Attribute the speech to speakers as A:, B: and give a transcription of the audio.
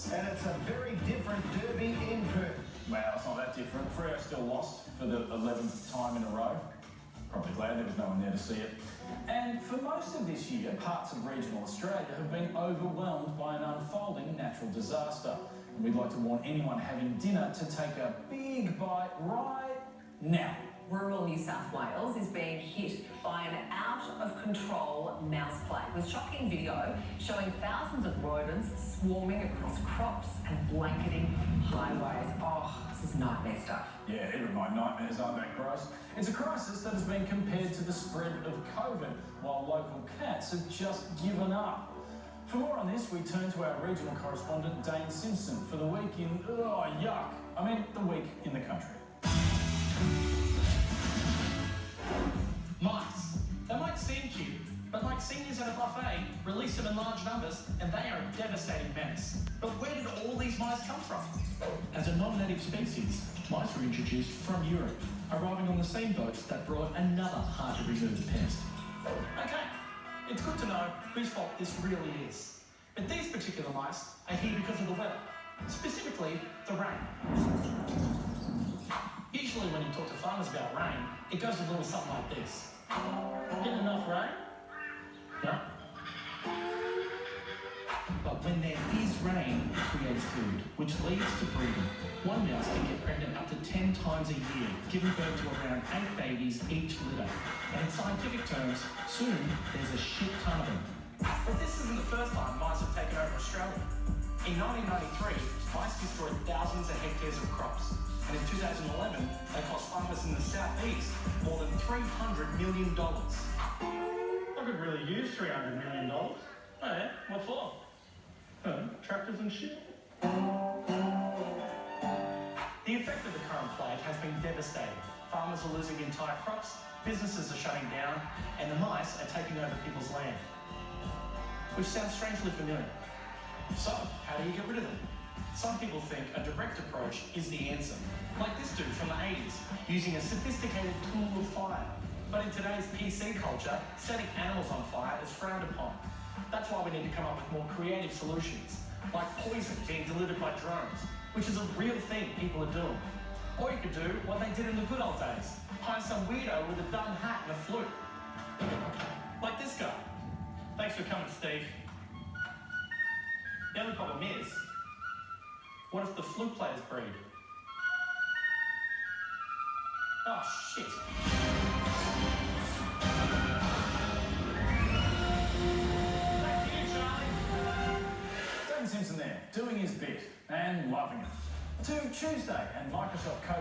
A: And it's a very different derby in Perth.
B: Well, it's not that different. Freo still lost for the 11th time in a row. Probably glad there was no one there to see it. And for most of this year, parts of regional Australia have been overwhelmed by an unfolding natural disaster. And we'd like to warn anyone having dinner to take a big bite right now.
C: Rural New South Wales is being hit by an out-of-control mouse plague, with shocking video showing thousands of rodents swarming across crops and blanketing highways. Oh, this is nightmare stuff.
B: Yeah, even my nightmares aren't that gross. It's a crisis that has been compared to the spread of COVID, while local cats have just given up. For more on this, we turn to our regional correspondent, Dane Simpson, for the week in, the week in the country.
D: Mice. They might seem cute, but like seniors at a buffet, release them in large numbers and they are a devastating menace. But where did all these mice come from?
E: As a non-native species, mice were introduced from Europe, arriving on the same boats that brought another hard-to-remove pest.
D: Okay, it's good to know whose fault this really is. But these particular mice are here because of the weather, specifically the rain. Usually when you talk to farmers about rain, it goes a little something like this. Getting enough rain? No?
E: But when there is rain, it creates food, which leads to breeding. One mouse can get pregnant up to 10 times a year, giving birth to around 8 babies each litter. And in scientific terms, soon there's a shit ton of them.
D: But this isn't the first time mice have taken over Australia. In 1993, mice destroyed thousands of hectares of crops. And in 2011, they cost farmers in the southeast more than $300 million.
F: I could really use $300 million. Oh yeah, what for? Tractors and shit.
D: The effect of the current plague has been devastating. Farmers are losing entire crops, businesses are shutting down, and the mice are taking over people's land. Which sounds strangely familiar. So, how do you get rid of them? Some people think a direct approach is the answer, like this dude from the 80s, using a sophisticated tool of fire. But in today's PC culture, setting animals on fire is frowned upon. That's why we need to come up with more creative solutions, like poison being delivered by drones, which is a real thing people are doing. Or you could do what they did in the good old days, hire some weirdo with a dumb hat and a flute. Like this guy. Thanks for coming, Steve. The only problem is, what if the flute players breed? Oh, shit. Back to you, Charlie.
B: Dane Simpson there, doing his bit and loving it. To Tuesday and Microsoft Code.